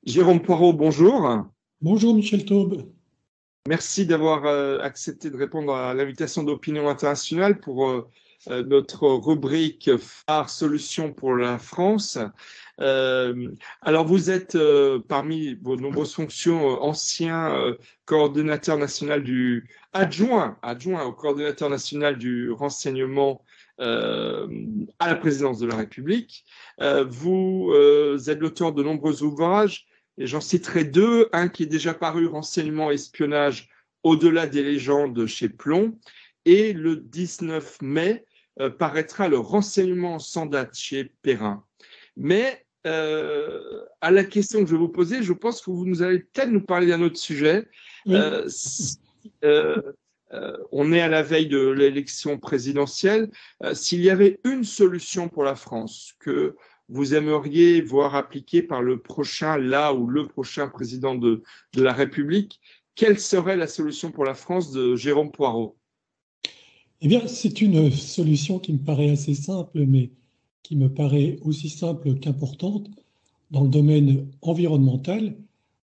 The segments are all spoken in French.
Jérôme Poirot, bonjour. Bonjour Michel Taube. Merci d'avoir accepté de répondre à l'invitation d'Opinion Internationale pour notre rubrique phare solutions pour la France. Alors vous êtes parmi vos nombreuses fonctions ancien coordonnateur national adjoint au coordonnateur national du renseignement à la présidence de la République. Vous êtes l'auteur de nombreux ouvrages. Et j'en citerai deux, un qui est déjà paru, Renseignement et espionnage au-delà des légendes chez Plomb, et le 19 mai paraîtra le Renseignement sans date chez Perrin. Mais à la question que je vais vous poser, je pense que vous allez peut-être nous parler d'un autre sujet. Oui. On est à la veille de l'élection présidentielle. S'il y avait une solution pour la France que vous aimeriez voir appliquée par le prochain président de la République, quelle serait la solution pour la France de Jérôme Poirot? Eh bien, c'est une solution qui me paraît assez simple, mais qui me paraît aussi simple qu'importante dans le domaine environnemental. Vous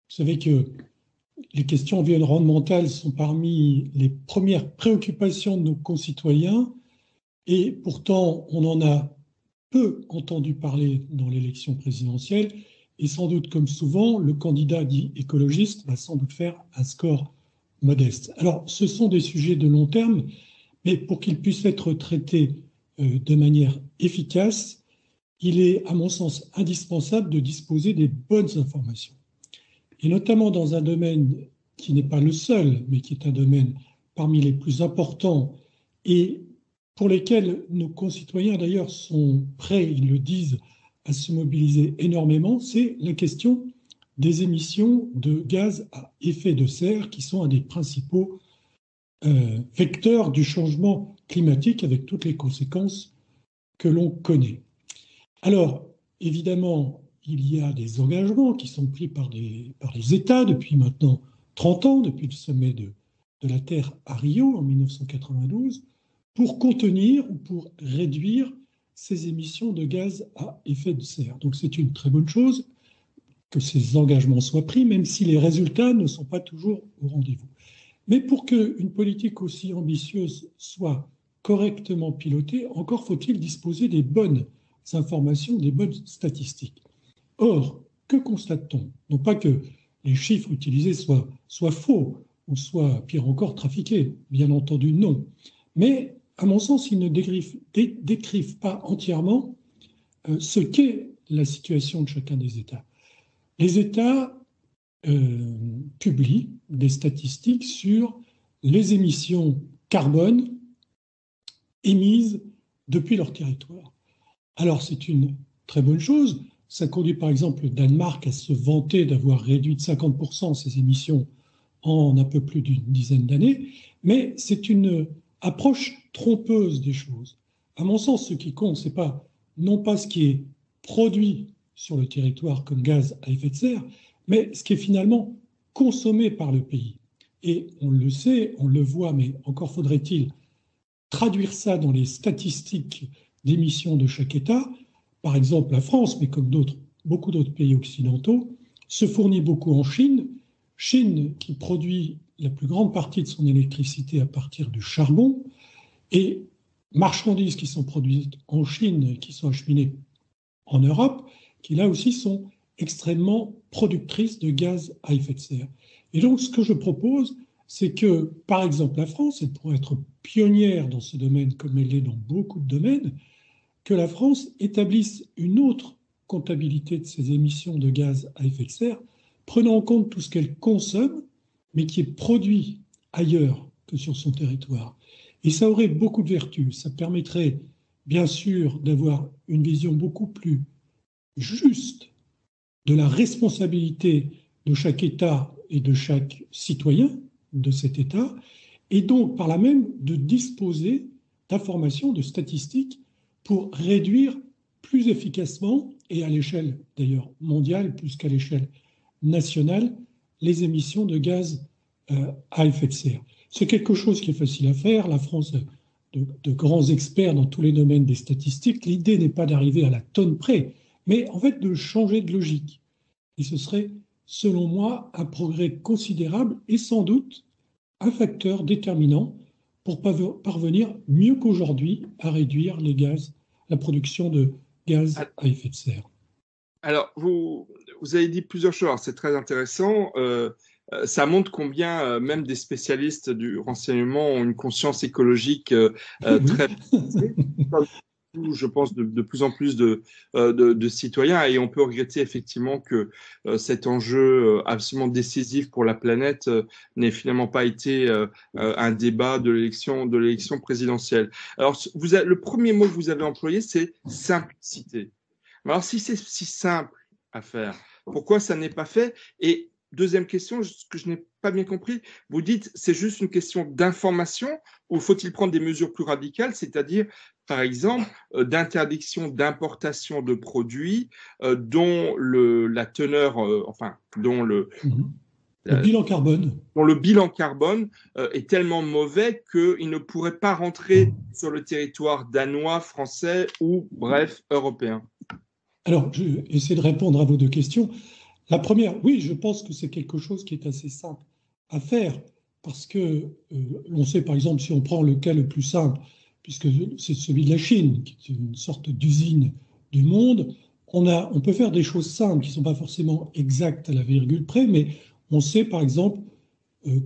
savez que les questions environnementales sont parmi les premières préoccupations de nos concitoyens, et pourtant on en a peu entendu parler dans l'élection présidentielle, et sans doute, comme souvent, le candidat dit écologiste va sans doute faire un score modeste. Alors, ce sont des sujets de long terme, mais pour qu'ils puissent être traités de manière efficace, il est, à mon sens, indispensable de disposer des bonnes informations. Et notamment dans un domaine qui n'est pas le seul, mais qui est un domaine parmi les plus importants et pour lesquels nos concitoyens d'ailleurs sont prêts, ils le disent, à se mobiliser énormément, c'est la question des émissions de gaz à effet de serre qui sont un des principaux vecteurs du changement climatique avec toutes les conséquences que l'on connaît. Alors, évidemment, il y a des engagements qui sont pris par les États depuis maintenant 30 ans, depuis le sommet de la Terre à Rio en 1992, pour contenir ou pour réduire ces émissions de gaz à effet de serre. Donc c'est une très bonne chose que ces engagements soient pris, même si les résultats ne sont pas toujours au rendez-vous. Mais pour qu'une politique aussi ambitieuse soit correctement pilotée, encore faut-il disposer des bonnes informations, des bonnes statistiques. Or, que constate-t-on? Non pas que les chiffres utilisés soient faux ou soient, pire encore, trafiqués, bien entendu non. Mais, à mon sens, ils ne décrivent pas entièrement ce qu'est la situation de chacun des États. Les États publient des statistiques sur les émissions carbone émises depuis leur territoire. Alors, c'est une très bonne chose. Ça conduit par exemple le Danemark à se vanter d'avoir réduit de 50% ses émissions en un peu plus d'une dizaine d'années, mais c'est une approche trompeuse des choses. À mon sens, ce qui compte, c'est non pas ce qui est produit sur le territoire comme gaz à effet de serre, mais ce qui est finalement consommé par le pays. Et on le sait, on le voit, mais encore faudrait-il traduire ça dans les statistiques d'émissions de chaque État. Par exemple, la France, mais comme beaucoup d'autres pays occidentaux, se fournit beaucoup en Chine. Chine qui produit la plus grande partie de son électricité à partir du charbon, et marchandises qui sont produites en Chine, qui sont acheminées en Europe, qui là aussi sont extrêmement productrices de gaz à effet de serre. Et donc ce que je propose, c'est que, par exemple, la France, elle pourrait être pionnière dans ce domaine comme elle l'est dans beaucoup de domaines, que la France établisse une autre comptabilité de ses émissions de gaz à effet de serre, prenant en compte tout ce qu'elle consomme, mais qui est produit ailleurs que sur son territoire. Et ça aurait beaucoup de vertus. Ça permettrait, bien sûr, d'avoir une vision beaucoup plus juste de la responsabilité de chaque État et de chaque citoyen de cet État, et donc par là même de disposer d'informations, de statistiques pour réduire plus efficacement, et à l'échelle d'ailleurs mondiale plus qu'à l'échelle nationale, les émissions de gaz à effet de serre. C'est quelque chose qui est facile à faire. La France a de grands experts dans tous les domaines des statistiques. L'idée n'est pas d'arriver à la tonne près, mais en fait de changer de logique. Et ce serait selon moi, un progrès considérable et sans doute un facteur déterminant pour parvenir mieux qu'aujourd'hui à réduire la production de gaz à effet de serre. Alors, vous avez dit plusieurs choses, c'est très intéressant. Ça montre combien même des spécialistes du renseignement ont une conscience écologique très poussée, comme je pense de plus en plus de citoyens, et on peut regretter effectivement que cet enjeu absolument décisif pour la planète n'ait finalement pas été un débat de l'élection présidentielle. Alors, le premier mot que vous avez employé, c'est simplicité. Alors, si c'est si simple à faire, pourquoi ça n'est pas fait? Et deuxième question, ce que je n'ai pas bien compris, vous dites c'est juste une question d'information ou faut-il prendre des mesures plus radicales, c'est-à-dire, par exemple, d'interdiction d'importation de produits dont la teneur, dont le bilan carbone. Dont le bilan carbone est tellement mauvais qu'il ne pourrait pas rentrer sur le territoire danois, français ou, bref, européen. Alors, je vais essayer de répondre à vos deux questions. La première, oui, je pense que c'est quelque chose qui est assez simple à faire parce que l'on sait, par exemple, si on prend le cas le plus simple, puisque c'est celui de la Chine, qui est une sorte d'usine du monde, on peut faire des choses simples qui ne sont pas forcément exactes à la virgule près, mais on sait, par exemple,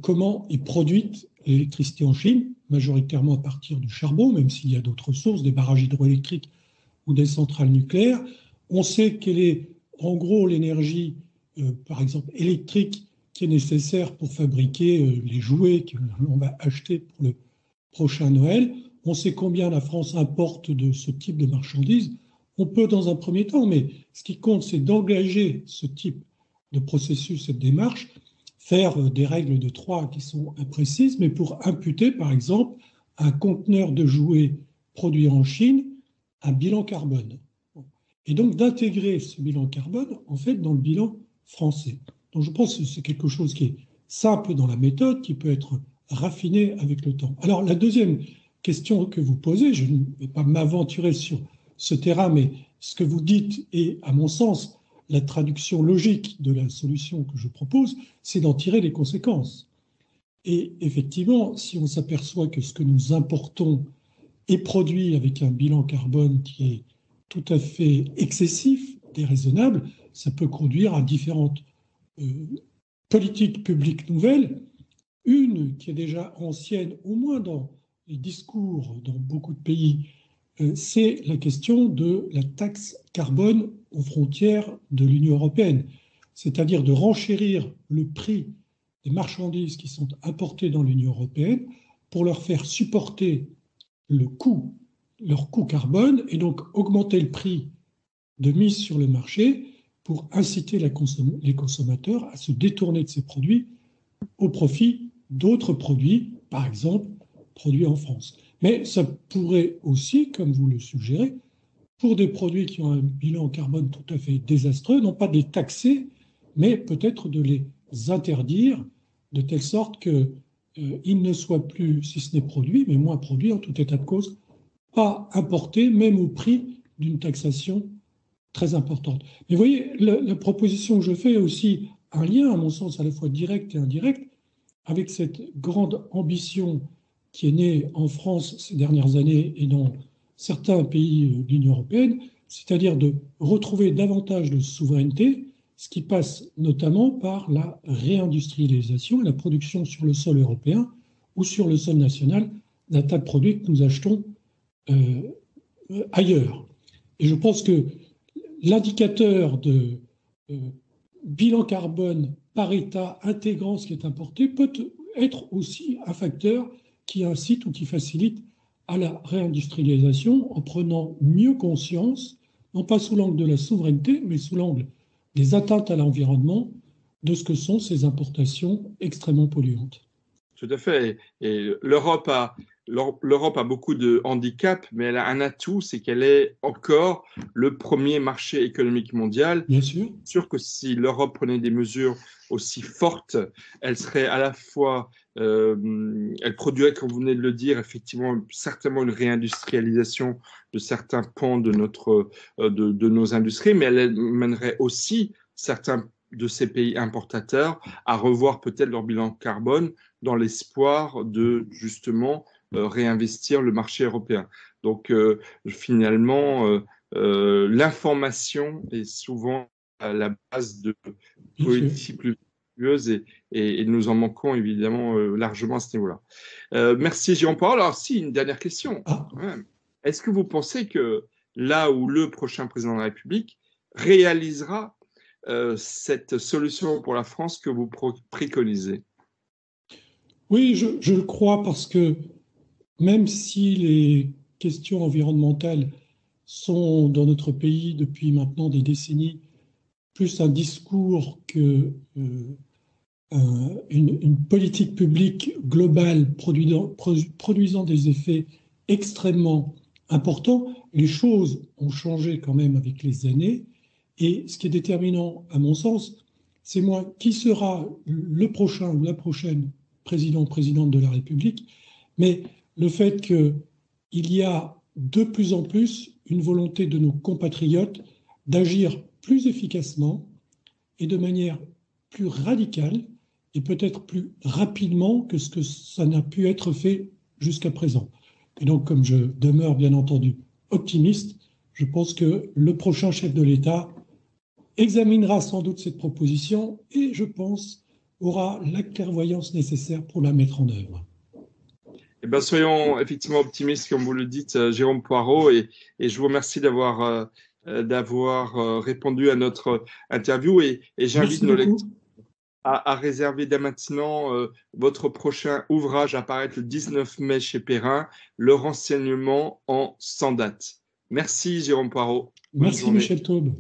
comment est produite l'électricité en Chine, majoritairement à partir du charbon, même s'il y a d'autres sources, des barrages hydroélectriques ou des centrales nucléaires. On sait quelle est, en gros, l'énergie, par exemple, électrique qui est nécessaire pour fabriquer les jouets que l'on va acheter pour le prochain Noël. On sait combien la France importe de ce type de marchandises. On peut, dans un premier temps, mais ce qui compte, c'est d'engager ce type de processus, cette démarche, faire des règles de 3 qui sont imprécises, mais pour imputer, par exemple, à un conteneur de jouets produit en Chine un bilan carbone. Et donc d'intégrer ce bilan carbone, en fait, dans le bilan français. Donc je pense que c'est quelque chose qui est simple dans la méthode, qui peut être raffiné avec le temps. Alors la deuxième question que vous posez, je ne vais pas m'aventurer sur ce terrain, mais ce que vous dites est, à mon sens, la traduction logique de la solution que je propose, c'est d'en tirer les conséquences. Et effectivement, si on s'aperçoit que ce que nous importons est produit avec un bilan carbone qui est tout à fait excessif, déraisonnable, ça peut conduire à différentes politiques publiques nouvelles. Une qui est déjà ancienne, au moins dans les discours dans beaucoup de pays, c'est la question de la taxe carbone aux frontières de l'Union européenne, c'est-à-dire de renchérir le prix des marchandises qui sont importées dans l'Union européenne pour leur faire supporter leur coût carbone et donc augmenter le prix de mise sur le marché pour inciter les consommateurs à se détourner de ces produits au profit d'autres produits, par exemple produits en France. Mais ça pourrait aussi, comme vous le suggérez, pour des produits qui ont un bilan carbone tout à fait désastreux, non pas de les taxer, mais peut-être de les interdire de telle sorte qu'ils ne soient plus, si ce n'est produits, mais moins produits en tout état de cause, pas importés, même au prix d'une taxation très importante. Mais vous voyez, la proposition que je fais a aussi un lien, à mon sens, à la fois direct et indirect, avec cette grande ambition qui est née en France ces dernières années et dans certains pays de l'Union européenne, c'est-à-dire de retrouver davantage de souveraineté, ce qui passe notamment par la réindustrialisation et la production sur le sol européen ou sur le sol national d'un tas de produits que nous achetons ailleurs. Et je pense que l'indicateur de bilan carbone par État intégrant ce qui est importé peut être aussi un facteur qui incite ou qui facilite à la réindustrialisation en prenant mieux conscience, non pas sous l'angle de la souveraineté, mais sous l'angle des atteintes à l'environnement, de ce que sont ces importations extrêmement polluantes. Tout à fait. Et l'Europe a beaucoup de handicaps, mais elle a un atout, c'est qu'elle est encore le premier marché économique mondial. Bien sûr. C'est sûr que si l'Europe prenait des mesures aussi fortes, elle serait à la fois, elle produirait, comme vous venez de le dire, effectivement, certainement une réindustrialisation de certains pans de nos industries, mais elle mènerait aussi certains de ces pays importateurs à revoir peut-être leur bilan carbone dans l'espoir de justement réinvestir le marché européen. Donc finalement, l'information est souvent à la base de politiques plus vertueuses et nous en manquons évidemment largement à ce niveau-là. Merci Jérôme Poirot. Alors si, une dernière question. Est-ce que vous pensez que là où le prochain président de la République réalisera cette solution pour la France que vous préconisez? Oui, je le crois, parce que même si les questions environnementales sont dans notre pays depuis maintenant des décennies plus un discours que une politique publique globale produisant des effets extrêmement importants, les choses ont changé quand même avec les années. Et ce qui est déterminant, à mon sens, c'est moins qui sera le prochain ou la prochaine président ou présidente de la République, mais le fait qu'il y a de plus en plus une volonté de nos compatriotes d'agir plus efficacement et de manière plus radicale et peut-être plus rapidement que ce que ça n'a pu être fait jusqu'à présent. Et donc, comme je demeure bien entendu optimiste, je pense que le prochain chef de l'État examinera sans doute cette proposition et, je pense, aura la clairvoyance nécessaire pour la mettre en œuvre. Eh bien, soyons effectivement optimistes, comme vous le dites, Jérôme Poirot, et je vous remercie d'avoir répondu à notre interview, et j'invite nos lecteurs à réserver dès maintenant votre prochain ouvrage à paraître le 19 mai chez Perrin, Le renseignement en 100 dates. Merci Jérôme Poirot. Merci Michel Taube.